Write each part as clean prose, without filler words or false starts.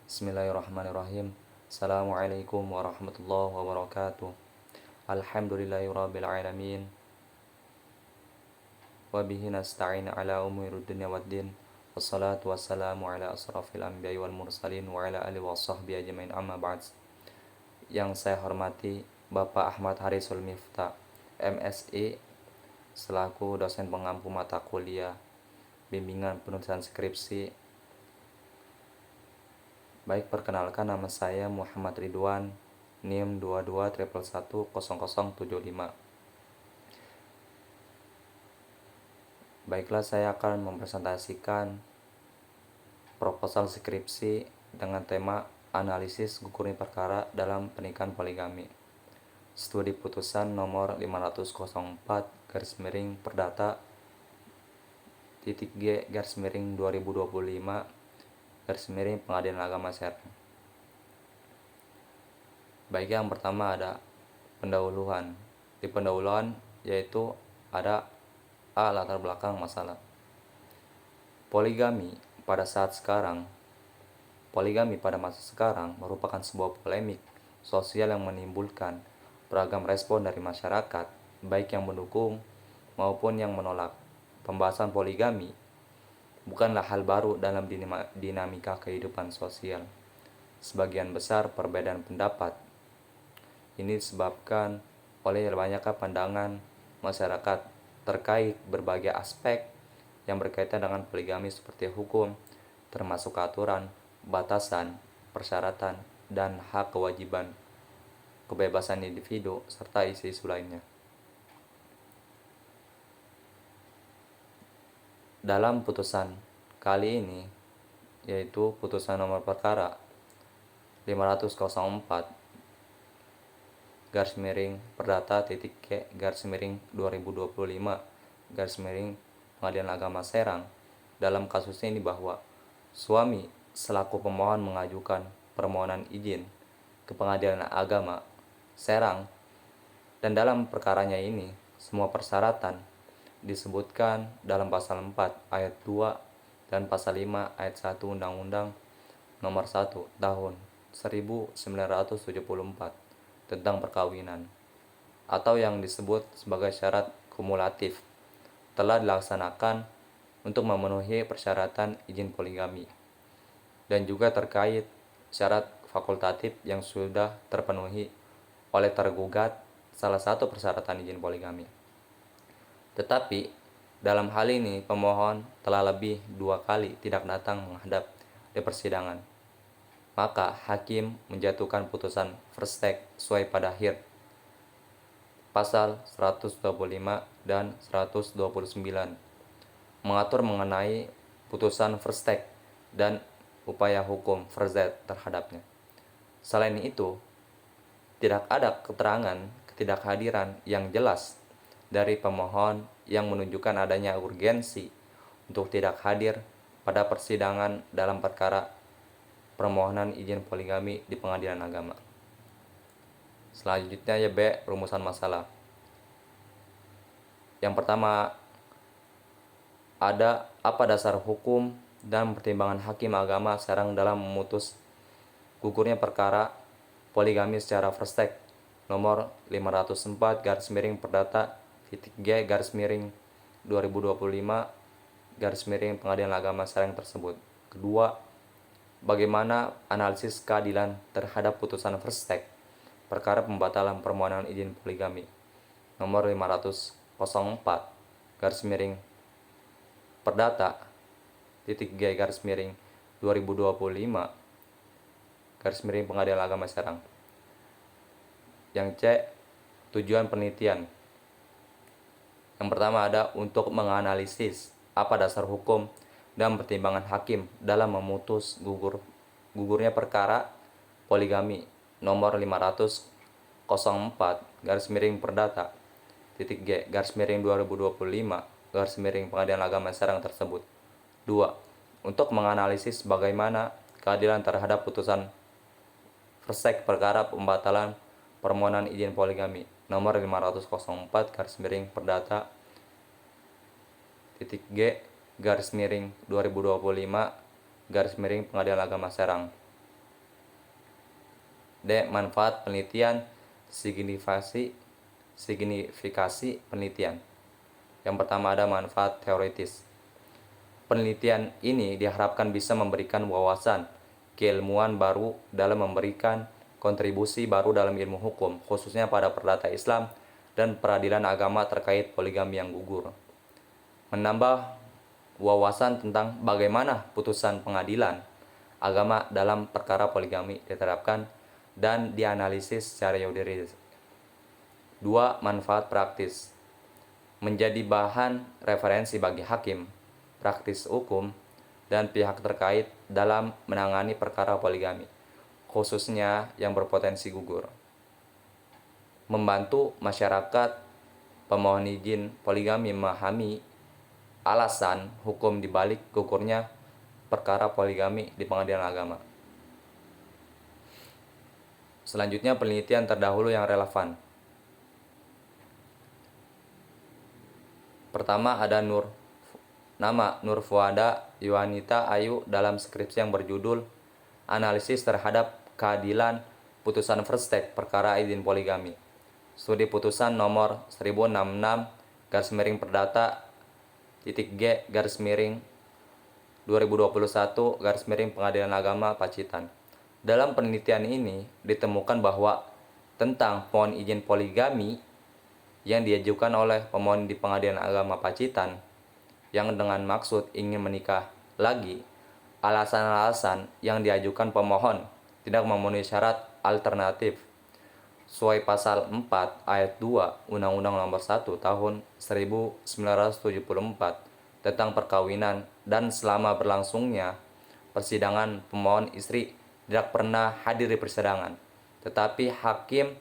Bismillahirrahmanirrahim. Assalamualaikum warahmatullahi wabarakatuh. Alhamdulillahirabbil alamin. Wa bihi nasta'in ala umuri dunya waddin. Wassalatu wassalamu ala asrafil anbiya'i wal mursalin wa ala alihi washabbihi ajmain, amma ba'd. Yang saya hormati Bapak Ahmad Harisul Miftah, MSI, selaku dosen pengampu mata kuliah bimbingan penulisan skripsi. Baik, perkenalkan, nama saya Muhammad Ridwan, NIM 2211110075. Baiklah, saya akan mempresentasikan proposal skripsi dengan tema analisis gugurnya perkara dalam pernikahan poligami. Studi putusan nomor 504 Perdata G 2025 Pengadilan Agama Serang. Baik, yang pertama ada pendahuluan. Di pendahuluan yaitu ada latar belakang masalah. Poligami pada masa sekarang merupakan sebuah polemik sosial yang menimbulkan beragam respon dari masyarakat, baik yang mendukung maupun yang menolak. Pembahasan poligami bukanlah hal baru dalam dinamika kehidupan sosial. Sebagian besar perbedaan pendapat ini disebabkan oleh banyaknya pandangan masyarakat terkait berbagai aspek yang berkaitan dengan poligami seperti hukum, termasuk aturan, batasan, persyaratan, dan hak kewajiban, kebebasan individu, serta isu-isu lainnya. Dalam putusan kali ini, yaitu putusan nomor perkara 504 Perdata G 2025 Pengadilan Agama Serang, dalam kasus ini bahwa suami selaku pemohon mengajukan permohonan izin ke Pengadilan Agama Serang, dan dalam perkaranya ini semua persyaratan disebutkan dalam pasal 4 ayat 2 dan pasal 5 ayat 1 Undang-Undang Nomor 1 Tahun 1974 tentang perkawinan, atau yang disebut sebagai syarat kumulatif, telah dilaksanakan untuk memenuhi persyaratan izin poligami, dan juga terkait syarat fakultatif yang sudah terpenuhi oleh tergugat salah satu persyaratan izin poligami. Tetapi dalam hal ini pemohon telah lebih 2 kali tidak datang menghadap di persidangan. Maka hakim menjatuhkan putusan first take sesuai pada HIR pasal 125 dan 129 mengatur mengenai putusan first take dan upaya hukum first terhadapnya. Selain itu, tidak ada keterangan ketidakhadiran yang jelas dari pemohon yang menunjukkan adanya urgensi untuk tidak hadir pada persidangan dalam perkara permohonan izin poligami di Pengadilan Agama. Selanjutnya ya B, rumusan masalah. Yang pertama, ada apa dasar hukum dan pertimbangan hakim agama Serang dalam memutus gugurnya perkara poligami secara first take nomor 504 Perdata G 2025 Pengadilan Agama Serang tersebut. Kedua, bagaimana analisis keadilan terhadap putusan first take perkara pembatalan permohonan izin poligami nomor 504 Perdata G 2025 Pengadilan Agama Serang. Yang C, tujuan penelitian. Yang pertama ada untuk menganalisis apa dasar hukum dan pertimbangan hakim dalam memutus gugurnya perkara poligami nomor 504 Perdata G 2025 Pengadilan Agama Serang tersebut. 2. Untuk menganalisis bagaimana keadilan terhadap putusan first take perkara pembatalan permohonan izin poligami nomor 504 Perdata G 2025 Pengadilan Agama Serang. D. Manfaat penelitian, signifikasi penelitian. Yang pertama ada manfaat teoritis. Penelitian ini diharapkan bisa memberikan wawasan keilmuan baru dalam memberikan kontribusi baru dalam ilmu hukum, khususnya pada perdata Islam dan peradilan agama terkait poligami yang gugur. Menambah wawasan tentang bagaimana putusan pengadilan agama dalam perkara poligami diterapkan dan dianalisis secara yuridis. 2. Manfaat praktis. Menjadi bahan referensi bagi hakim, praktis hukum, dan pihak terkait dalam menangani perkara poligami, khususnya yang berpotensi gugur. Membantu masyarakat pemohon izin poligami memahami alasan hukum dibalik gugurnya perkara poligami di pengadilan agama. Selanjutnya penelitian terdahulu yang relevan. Pertama ada nama Nur Fuada Yuanita Ayu dalam skripsi yang berjudul Analisis terhadap Keadilan Putusan First Take Perkara Izin Poligami. Studi putusan nomor 1066 Perdata G 2021 Pengadilan Agama Pacitan. Dalam penelitian ini ditemukan bahwa tentang pohon izin poligami yang diajukan oleh pemohon di Pengadilan Agama Pacitan yang dengan maksud ingin menikah lagi, alasan-alasan yang diajukan pemohon tidak memenuhi syarat alternatif sesuai pasal 4 ayat 2 Undang-Undang Nomor 1 Tahun 1974 tentang perkawinan, dan selama berlangsungnya persidangan pemohon istri tidak pernah hadir di persidangan, tetapi hakim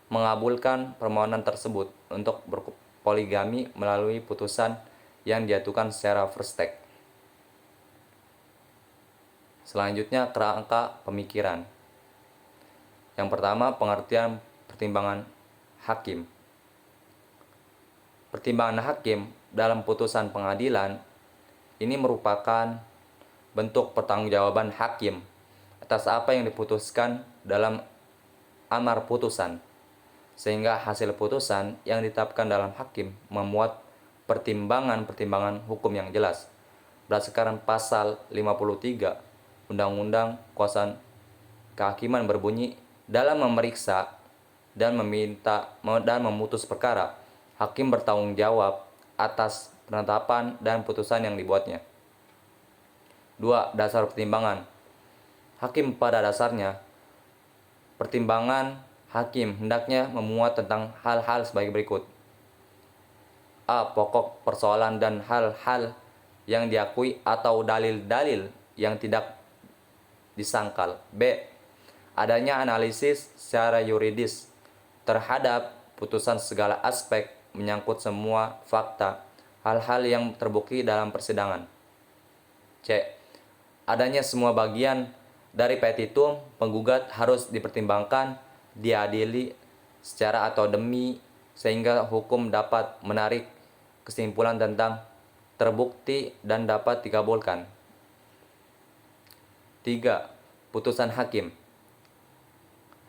mengabulkan permohonan tersebut untuk berpoligami melalui putusan yang dijatuhkan secara first take. Selanjutnya kerangka pemikiran. Yang pertama, pengertian pertimbangan hakim. Pertimbangan hakim dalam putusan pengadilan ini merupakan bentuk pertanggungjawaban hakim atas apa yang diputuskan dalam amar putusan, sehingga hasil putusan yang ditetapkan dalam hakim memuat pertimbangan-pertimbangan hukum yang jelas berdasarkan pasal 53 Undang-Undang Kekuasaan Kehakiman berbunyi, dalam memeriksa dan memutus perkara, hakim bertanggung jawab atas penetapan dan putusan yang dibuatnya. 2. Dasar pertimbangan. Hakim pada dasarnya, pertimbangan hakim hendaknya memuat tentang hal-hal sebagai berikut. A. Pokok persoalan dan hal-hal yang diakui atau dalil-dalil yang tidak disangkal. B. Adanya analisis secara yuridis terhadap putusan segala aspek menyangkut semua fakta, hal-hal yang terbukti dalam persidangan. C. Adanya semua bagian dari petitum penggugat harus dipertimbangkan, diadili secara atau demi, sehingga hukum dapat menarik kesimpulan tentang terbukti dan dapat dikabulkan. 3. Putusan hakim.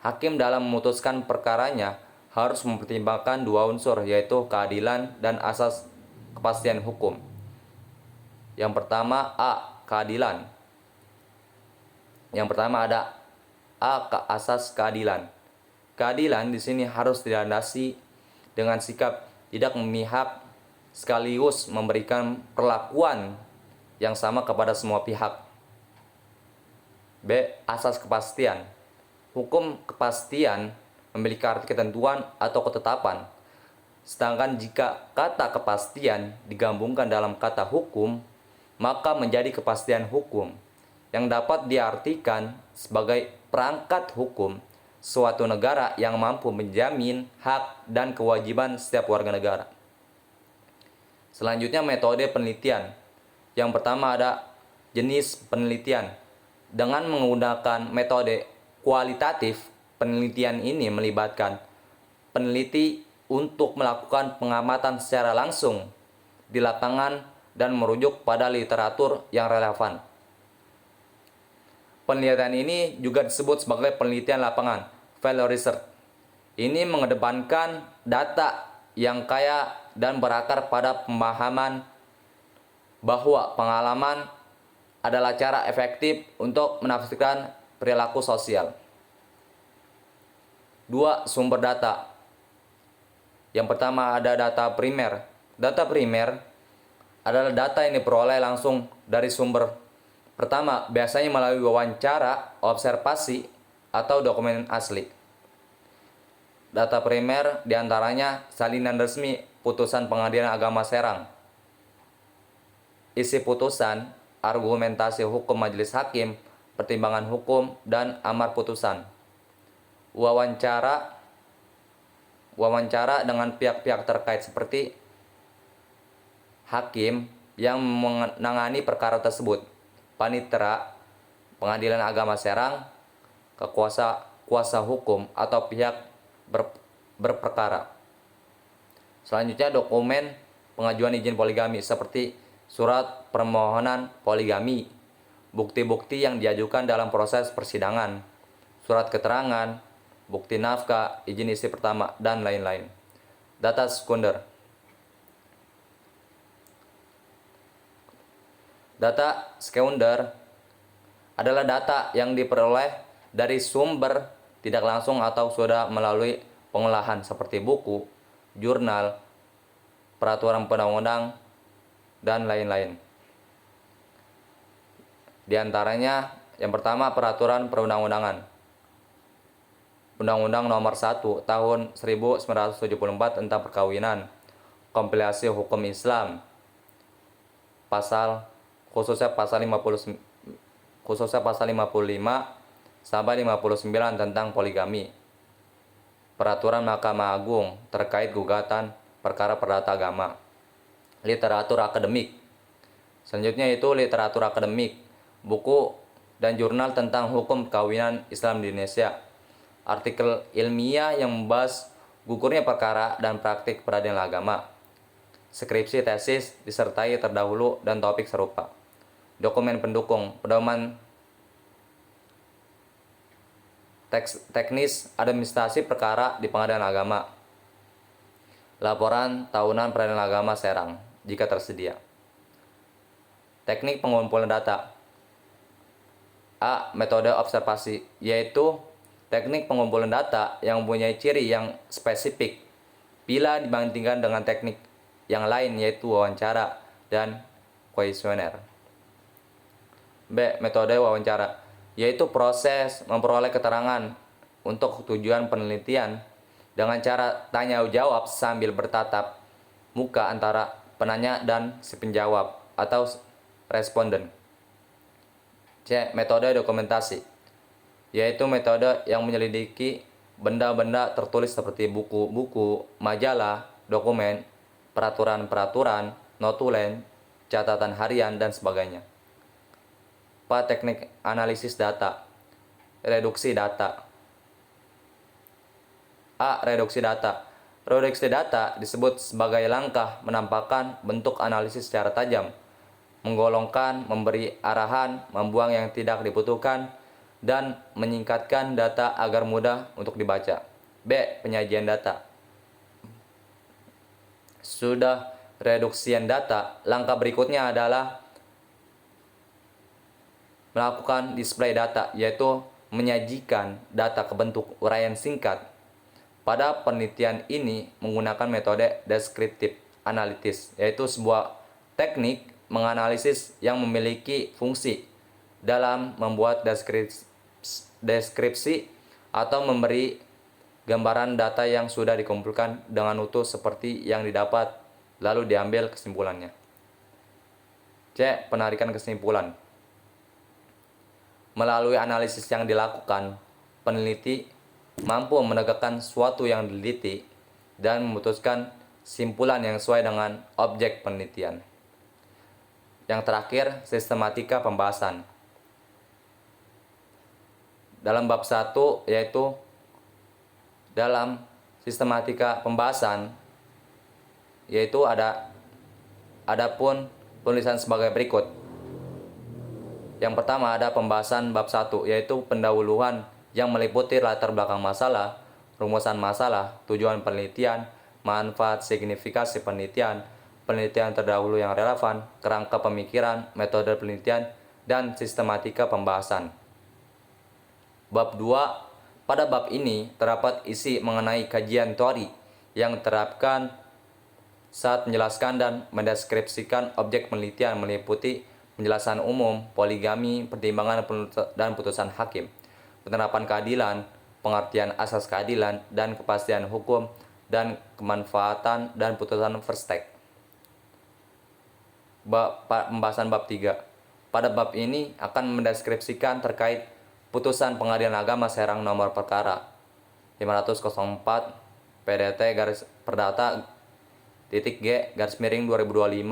Hakim dalam memutuskan perkaranya harus mempertimbangkan dua unsur, yaitu keadilan dan asas kepastian hukum. Yang pertama, A. Keadilan. Yang pertama ada A. Asas keadilan. Keadilan di sini harus dilandasi dengan sikap tidak memihak sekaligus memberikan perlakuan yang sama kepada semua pihak. B. Asas kepastian. Hukum kepastian memiliki arti ketentuan atau ketetapan. Sedangkan jika kata kepastian digabungkan dalam kata hukum, maka menjadi kepastian hukum yang dapat diartikan sebagai perangkat hukum suatu negara yang mampu menjamin hak dan kewajiban setiap warga negara. Selanjutnya metode penelitian. Yang pertama ada jenis penelitian. Dengan menggunakan metode kualitatif, penelitian ini melibatkan peneliti untuk melakukan pengamatan secara langsung di lapangan dan merujuk pada literatur yang relevan. Penelitian ini juga disebut sebagai penelitian lapangan value research. Ini mengedepankan data yang kaya dan berakar pada pemahaman bahwa pengalaman adalah cara efektif untuk menafsirkan perilaku sosial. 2. Sumber data. Yang pertama ada data primer. Data primer adalah data yang diperoleh langsung dari sumber pertama, biasanya melalui wawancara, observasi, atau dokumen asli. Data primer diantaranya salinan resmi putusan Pengadilan Agama Serang, isi putusan, argumentasi hukum majelis hakim, pertimbangan hukum, dan amar putusan. Wawancara dengan pihak-pihak terkait seperti hakim yang menangani perkara tersebut, panitera Pengadilan Agama Serang, kuasa hukum atau pihak berperkara. Selanjutnya dokumen pengajuan izin poligami seperti surat permohonan poligami, bukti-bukti yang diajukan dalam proses persidangan, surat keterangan, bukti nafkah, izin istri pertama, dan lain-lain. Data sekunder. Data sekunder adalah data yang diperoleh dari sumber tidak langsung atau sudah melalui pengolahan seperti buku, jurnal, peraturan perundang-undang, dan lain-lain. Di antaranya yang pertama peraturan perundang-undangan. Undang-Undang Nomor 1 Tahun 1974 tentang perkawinan, kompilasi hukum Islam, khususnya pasal 55 sampai 59 tentang poligami. Peraturan Mahkamah Agung terkait gugatan perkara perdata agama. Literatur akademik. Selanjutnya itu literatur akademik, buku dan jurnal tentang hukum perkawinan Islam di Indonesia. Artikel ilmiah yang membahas gugurnya perkara dan praktik peradilan agama. Skripsi, tesis, disertai terdahulu dan topik serupa. Dokumen pendukung, pedoman teknis administrasi perkara di Pengadilan Agama. Laporan tahunan peradilan agama Serang jika tersedia. Teknik pengumpulan data. A. Metode observasi, yaitu teknik pengumpulan data yang mempunyai ciri yang spesifik bila dibandingkan dengan teknik yang lain, yaitu wawancara dan kuesioner. B. Metode wawancara, yaitu proses memperoleh keterangan untuk tujuan penelitian dengan cara tanya jawab sambil bertatap muka antara penanya dan si penjawab atau responden. C. Metode dokumentasi, yaitu metode yang menyelidiki benda-benda tertulis seperti buku-buku, majalah, dokumen, peraturan-peraturan, notulen, catatan harian, dan sebagainya. Teknik analisis data. Reduksi data. A. Reduksi data. Reduksi data disebut sebagai langkah menampakkan bentuk analisis secara tajam, menggolongkan, memberi arahan, membuang yang tidak dibutuhkan, dan menyingkatkan data agar mudah untuk dibaca. B. Penyajian data. Sudah reduksian data, langkah berikutnya adalah melakukan display data, yaitu menyajikan data ke bentuk uraian singkat. Pada penelitian ini menggunakan metode deskriptif analitis, yaitu sebuah teknik menganalisis yang memiliki fungsi dalam membuat deskripsi atau memberi gambaran data yang sudah dikumpulkan dengan utuh seperti yang didapat, lalu diambil kesimpulannya. C. Penarikan kesimpulan. Melalui analisis yang dilakukan, peneliti mampu menegakkan suatu yang diteliti dan memutuskan simpulan yang sesuai dengan objek penelitian. Yang terakhir, sistematika pembahasan. Dalam bab 1, yaitu dalam sistematika pembahasan, yaitu adapun penulisan sebagai berikut. Yang pertama ada pembahasan bab 1, yaitu pendahuluan yang meliputi latar belakang masalah, rumusan masalah, tujuan penelitian, manfaat signifikasi penelitian, penelitian terdahulu yang relevan, kerangka pemikiran, metode penelitian, dan sistematika pembahasan. Bab 2. Pada bab ini terdapat isi mengenai kajian teori yang diterapkan saat menjelaskan dan mendeskripsikan objek penelitian meliputi penjelasan umum, poligami, pertimbangan dan putusan hakim, penerapan keadilan, pengertian asas keadilan, dan kepastian hukum, dan kemanfaatan dan putusan Versteg. Pembahasan bab 3. Pada bab ini akan mendeskripsikan terkait putusan Pengadilan Agama Serang nomor perkara 504 PDT garis perdata titik G garis miring 2025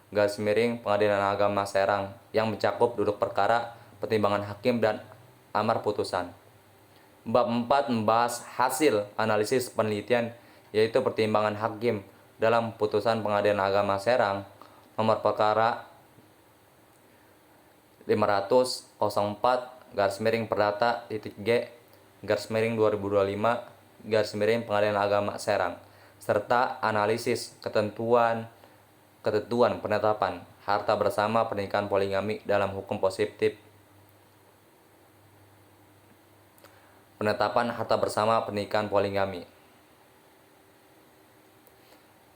garis miring Pengadilan Agama Serang yang mencakup duduk perkara, pertimbangan hakim, dan amar putusan. Bab 4 membahas hasil analisis penelitian, yaitu pertimbangan hakim dalam putusan Pengadilan Agama Serang nomor perkara 504 garis miring perdata titik G garis miring 2025 garis miring Pengadilan Agama Serang, serta analisis ketentuan penetapan harta bersama pernikahan poligami dalam hukum positif. Penetapan harta bersama pernikahan poligami.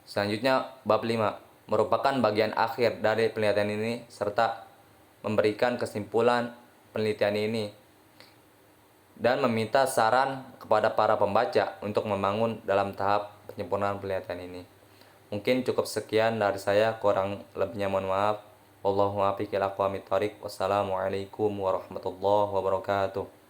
Selanjutnya bab 5 merupakan bagian akhir dari penelitian ini serta memberikan kesimpulan penelitian ini dan meminta saran kepada para pembaca untuk membangun dalam tahap penyempurnaan penelitian ini. Mungkin cukup sekian dari saya, kurang lebihnya mohon maaf. Wallahul muwaffiq ila aqwamit thoriq. Wassalamualaikum warahmatullahi wabarakatuh.